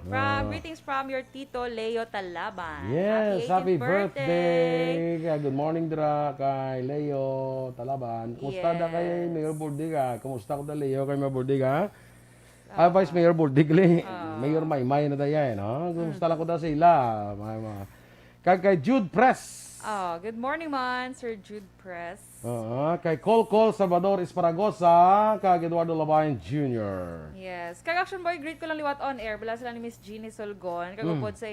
Greetings from your Tito Leo Talaban. Yes, happy birthday. Good morning dira kay Leo Talaban. Kumusta da kay Mayor Bordiga? Kumusta ko da Leo kay Mayor Bordiga? Vice Mayor Bordiga, Mayor Maymay na daya, no? Kumusta lang ko da sa ila? Kay Jude Press. Good morning man, Sir Jude Press. Kay Colcol Salvador Esparagosa, kay Eduardo Labayan Jr. Yes. Kay Action Boy, greet ko lang liwat on air. Bala sila ni Miss Jeannie Solgon. Kagupod sa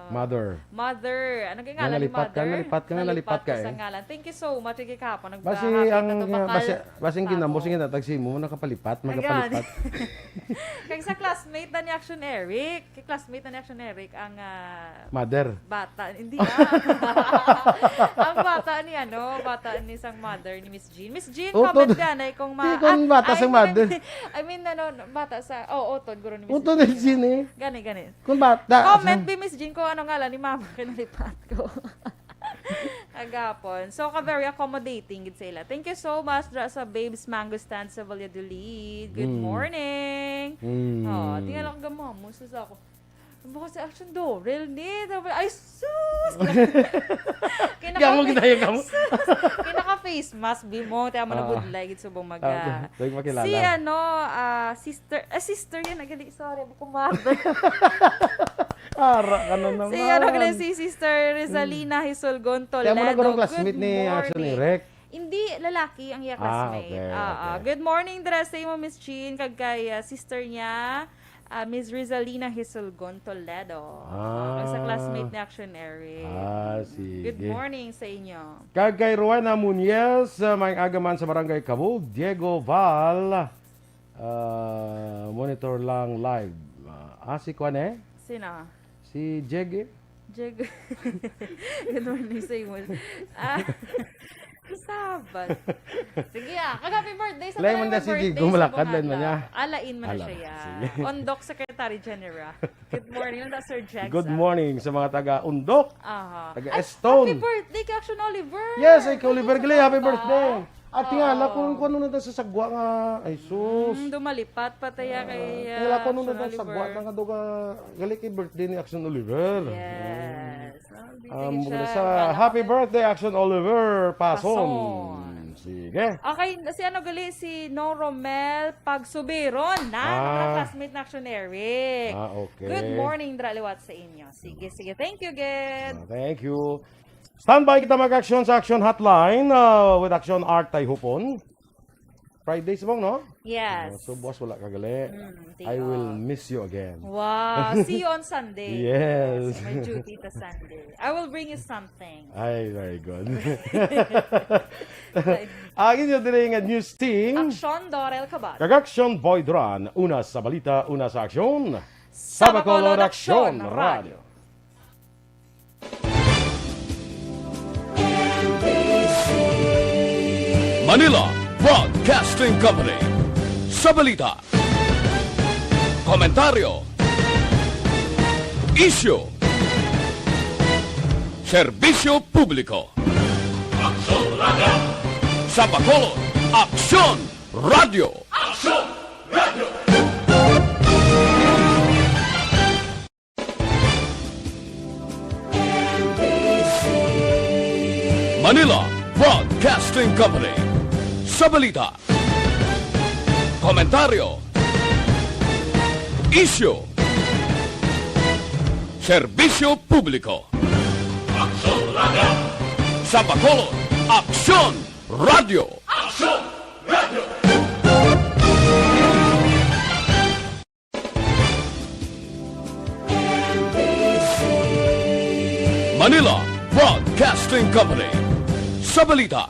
Mother. Ano kay ngalan ni Mother? Nalipat ka sa ngalan. Thank you so much. Kay kapon. Basing ginambo, sige natagsi mo, nakapalipat. Kay sa classmate na ni Action Eric. Kay classmate na ni Action Eric, ang Mother. Bata. Hindi ang bata ni isang mother ni Miss Jean. Miss Jean, comment yan ay kung kung bata sa mother. I mean, bata sa, utod, guro ni Miss Jean. Utod ni Jean eh. Gani. Kung bata. Comment bi Miss Jean kung ano ngalan ni mama kinalipat ko. Agapon. So, very accommodating gid sila. Thank you so much sa Babes Mango Stand sa Valladolid. Good morning. Tingnan lang gamamo sa ako. Baka sa Action Dorel ni. Ay, sus! Kinaka-face mask, bimo. Kaya mo nabudlay. Gitsubong sister yan. Sorry, ako mother. Ara ka na naman. Si Sister Rizalina Hisolgon Toledo. Kaya mo nagkaroon classmate ni Action Eric. Hindi, lalaki ang iya classmate. Okay. Good morning, Dressay mo, Miss Chin. Kagkay sister niya. Miss Rizalina Hisolgon Toledo. Sa classmate ni Action Eric. Sige. Good morning sa inyo. Kagkay Rowena Muñez, may agaman sa Barangay Cabug, Diego Val, monitor lang live. Si Kwan eh? Sino? Si Jeg. Good morning sa inyo. Sabat. Sige kag-happy birthday sa Lemon na si Diego, malakad lang man niya. Alain man na siya. Ondok Secretary General. Good morning, Sir Jackson. Good morning sa mga taga-Undok, taga-Estone. Happy birthday kay Action Oliver. Yes, kay Oliver Gali, happy birthday. At tingala kung ano na sa sagwa nga, ay sus. Dumalipat pataya kay tingala ko ano na sa sagwa nga doga gali kay birthday ni Action Oliver. Yes. Sa happy birthday Action Oliver Pason. Sige. Okay, si No Romel Pagsubiron na classmate na Action Eric. Okay. Good morning, Draliwat sa inyo. Sige. Thank you, Ged. Thank you. Standby kita mag-action sa Action Hotline with Action Art Tayhupon. Friday sa mong, no? Yes. So, boss, wala kagali. Day I will off. miss you again. Wow. See you on Sunday. Yes. My duty to Sunday. I will bring you something. Ay, very good. Ang inyo din nga news team. Aksyon, Dorel, Cabatu. Kag-Aksyon, Boy Duran. Una sa balita, una sa aksyon. Sa Bacolod Aksyon Radio. Manila Broadcasting Company. Sa balita, komentaryo, issue, serbisyo publiko. Aksyon Radio. Sa Bacolod, Aksyon Radio. Aksyon Radio. Manila Broadcasting Company. Sa balita, komentaryo, issue, serbisyo publiko. Aksyon Radio. Sa Bacolod, Aksyon Radio. Aksyon Radio. Manila Broadcasting Company. Sa balita,